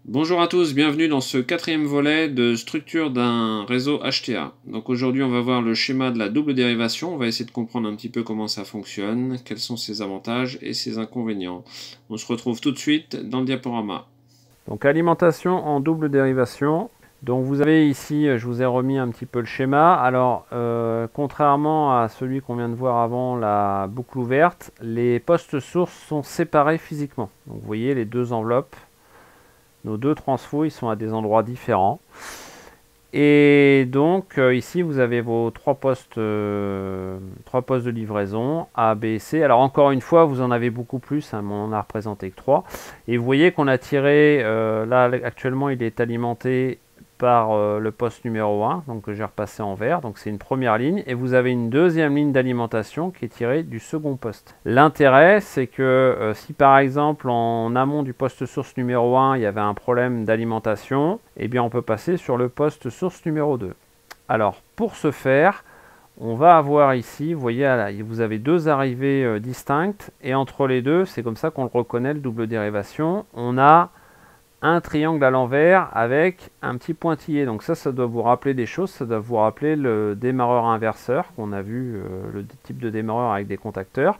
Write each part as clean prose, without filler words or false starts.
Bonjour à tous, bienvenue dans ce quatrième volet de structure d'un réseau HTA. Donc aujourd'hui on va voir le schéma de la double dérivation, on va essayer de comprendre un petit peu comment ça fonctionne, quels sont ses avantages et ses inconvénients. On se retrouve tout de suite dans le diaporama. Donc alimentation en double dérivation. Donc vous avez ici, je vous ai remis un petit peu le schéma. Alors contrairement à celui qu'on vient de voir avant, la boucle ouverte, les postes sources sont séparés physiquement. Donc vous voyez les deux enveloppes, nos deux transfos, ils sont à des endroits différents. Et donc ici vous avez vos trois postes de livraison A, B et C. Alors encore une fois vous en avez beaucoup plus, hein, mais on n'a représenté que 3. Et vous voyez qu'on a tiré, là actuellement il est alimenté par le poste numéro 1, donc que j'ai repassé en vert, donc c'est une première ligne, et vous avez une deuxième ligne d'alimentation qui est tirée du second poste. L'intérêt, c'est que si par exemple en amont du poste source numéro 1, il y avait un problème d'alimentation, eh bien on peut passer sur le poste source numéro 2. Alors pour ce faire, on va avoir ici, vous voyez, vous avez deux arrivées distinctes, et entre les deux, c'est comme ça qu'on le reconnaît, le double dérivation, on a un triangle à l'envers avec un petit pointillé. Donc ça doit vous rappeler des choses. Ça doit vous rappeler le démarreur inverseur qu'on a vu, le type de démarreur avec des contacteurs.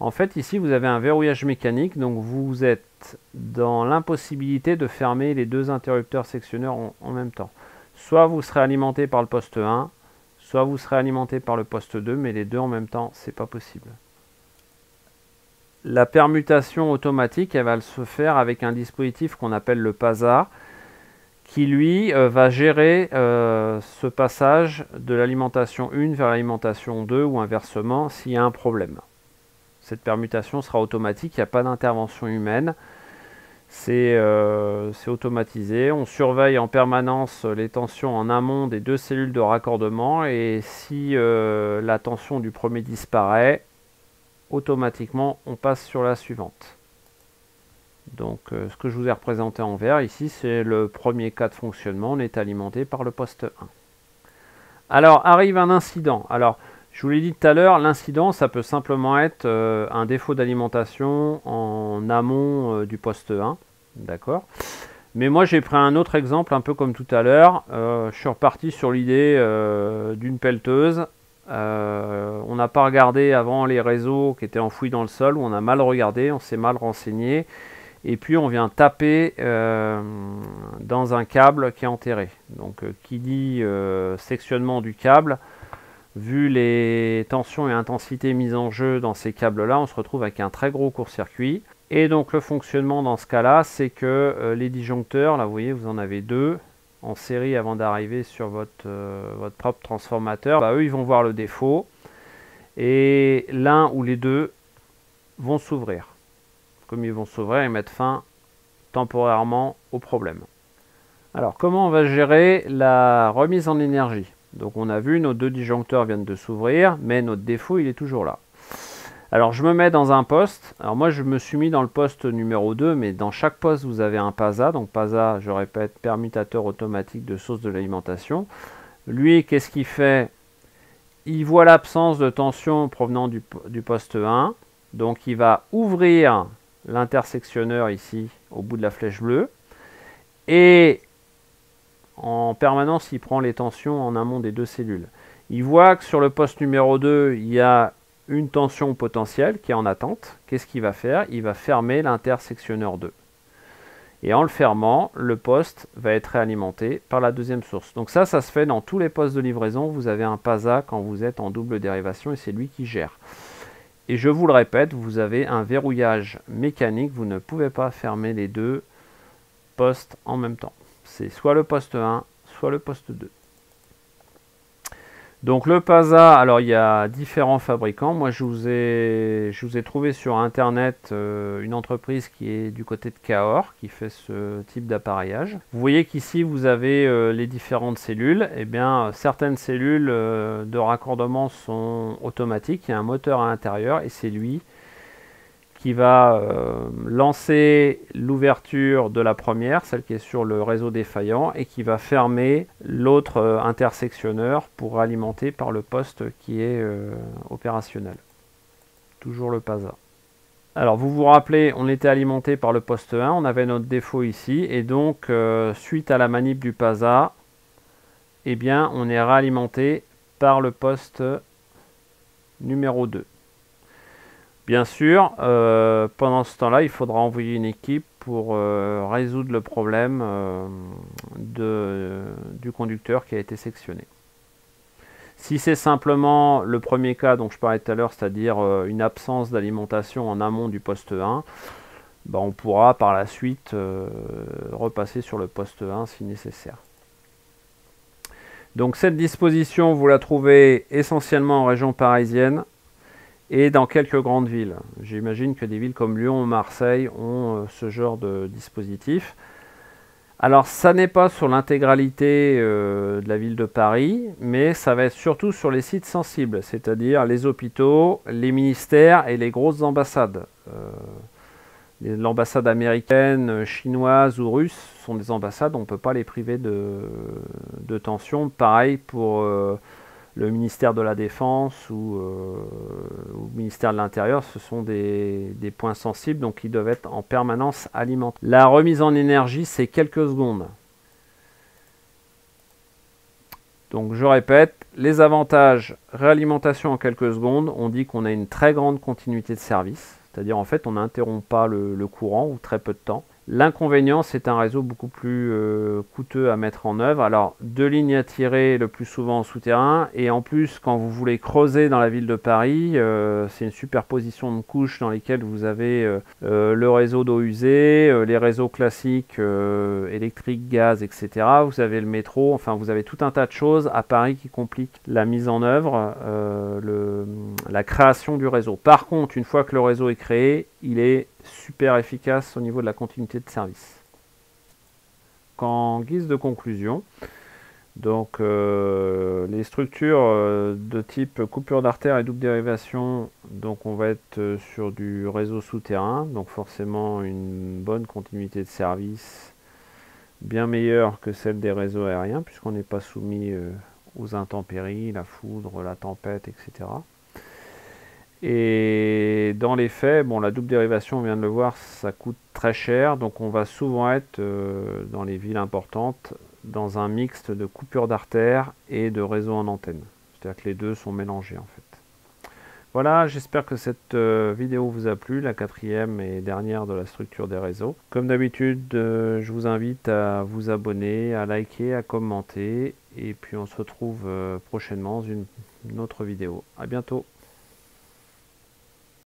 En fait, ici, vous avez un verrouillage mécanique. Donc vous êtes dans l'impossibilité de fermer les deux interrupteurs sectionneurs en même temps. Soit vous serez alimenté par le poste 1, soit vous serez alimenté par le poste 2, mais les deux en même temps, c'est pas possible. La permutation automatique, elle va se faire avec un dispositif qu'on appelle le PASA, qui lui va gérer ce passage de l'alimentation 1 vers l'alimentation 2 ou inversement s'il y a un problème. Cette permutation sera automatique, il n'y a pas d'intervention humaine. C'est automatisé. On surveille en permanence les tensions en amont des deux cellules de raccordement et si la tension du premier disparaît, automatiquement on passe sur la suivante. Donc ce que je vous ai représenté en vert ici, c'est le premier cas de fonctionnement, on est alimenté par le poste 1. Alors arrive un incident. Alors je vous l'ai dit tout à l'heure, l'incident ça peut simplement être un défaut d'alimentation en amont du poste 1, d'accord. Mais moi j'ai pris un autre exemple un peu comme tout à l'heure, je suis reparti sur l'idée d'une pelleteuse. On n'a pas regardé avant les réseaux qui étaient enfouis dans le sol, où on a mal regardé, on s'est mal renseigné, et puis on vient taper dans un câble qui est enterré. Donc qui dit sectionnement du câble, vu les tensions et intensités mises en jeu dans ces câbles-là, on se retrouve avec un très gros court-circuit. Et donc le fonctionnement dans ce cas-là, c'est que les disjoncteurs, là vous voyez, vous en avez deux en série avant d'arriver sur votre propre transformateur, eux ils vont voir le défaut et l'un ou les deux vont s'ouvrir. Comme ils vont s'ouvrir, ils mettent fin temporairement au problème. Alors comment on va gérer la remise en énergie? Donc on a vu nos deux disjoncteurs viennent de s'ouvrir, mais notre défaut il est toujours là. Alors je me mets dans un poste, alors moi je me suis mis dans le poste numéro 2, mais dans chaque poste vous avez un PASA, donc PASA, je répète, permutateur automatique de source de l'alimentation. Lui, qu'est-ce qu'il fait? Il voit l'absence de tension provenant du poste 1, donc il va ouvrir l'intersectionneur ici, au bout de la flèche bleue, et en permanence il prend les tensions en amont des deux cellules. Il voit que sur le poste numéro 2, il y a une tension potentielle qui est en attente. Qu'est-ce qu'il va faire? Il va fermer l'intersectionneur 2. Et en le fermant, le poste va être réalimenté par la deuxième source. Donc ça se fait dans tous les postes de livraison. Vous avez un PASA quand vous êtes en double dérivation et c'est lui qui gère. Et je vous le répète, vous avez un verrouillage mécanique. Vous ne pouvez pas fermer les deux postes en même temps. C'est soit le poste 1, soit le poste 2. Donc le PASA, alors il y a différents fabricants. Moi je vous ai trouvé sur internet une entreprise qui est du côté de Cahors qui fait ce type d'appareillage. Vous voyez qu'ici vous avez les différentes cellules. Eh bien certaines cellules de raccordement sont automatiques. Il y a un moteur à l'intérieur et c'est lui qui va lancer l'ouverture de la première, celle qui est sur le réseau défaillant, et qui va fermer l'autre intersectionneur pour alimenter par le poste qui est opérationnel. Toujours le PASA. Alors vous vous rappelez, on était alimenté par le poste 1, on avait notre défaut ici, et donc suite à la manip du PASA, eh bien on est réalimenté par le poste numéro 2. Bien sûr, pendant ce temps-là, il faudra envoyer une équipe pour résoudre le problème du conducteur qui a été sectionné. Si c'est simplement le premier cas dont je parlais tout à l'heure, c'est-à-dire une absence d'alimentation en amont du poste 1, ben on pourra par la suite repasser sur le poste 1 si nécessaire. Donc cette disposition, vous la trouvez essentiellement en région parisienne et dans quelques grandes villes. J'imagine que des villes comme Lyon ou Marseille ont ce genre de dispositif. Alors ça n'est pas sur l'intégralité de la ville de Paris, mais ça va être surtout sur les sites sensibles, c'est-à-dire les hôpitaux, les ministères et les grosses ambassades. L'ambassade américaine, chinoise ou russe sont des ambassades, on ne peut pas les priver de tension. Pareil pour le ministère de la Défense ou le ministère de l'Intérieur, ce sont des points sensibles, donc ils doivent être en permanence alimentés. La remise en énergie, c'est quelques secondes. Donc je répète, les avantages, réalimentation en quelques secondes, on dit qu'on a une très grande continuité de service, c'est-à-dire en fait on n'interrompt pas le courant ou très peu de temps. L'inconvénient, c'est un réseau beaucoup plus coûteux à mettre en œuvre. Alors, 2 lignes à tirer le plus souvent en souterrain. Et en plus, quand vous voulez creuser dans la ville de Paris, c'est une superposition de couches dans lesquelles vous avez le réseau d'eau usée, les réseaux classiques électriques, gaz, etc. Vous avez le métro. Enfin, vous avez tout un tas de choses à Paris qui compliquent la mise en œuvre, la création du réseau. Par contre, une fois que le réseau est créé, il est super efficace au niveau de la continuité de service. En guise de conclusion, donc les structures de type coupure d'artère et double dérivation, donc on va être sur du réseau souterrain, donc forcément une bonne continuité de service, bien meilleure que celle des réseaux aériens, puisqu'on n'est pas soumis aux intempéries, la foudre, la tempête, etc. Et dans les faits, bon, la double dérivation, on vient de le voir, ça coûte très cher, donc on va souvent être dans les villes importantes dans un mixte de coupure d'artère et de réseau en antenne. C'est-à-dire que les deux sont mélangés en fait. Voilà, j'espère que cette vidéo vous a plu, la 4e et dernière de la structure des réseaux. Comme d'habitude, je vous invite à vous abonner, à liker, à commenter, et puis on se retrouve prochainement dans une autre vidéo. À bientôt.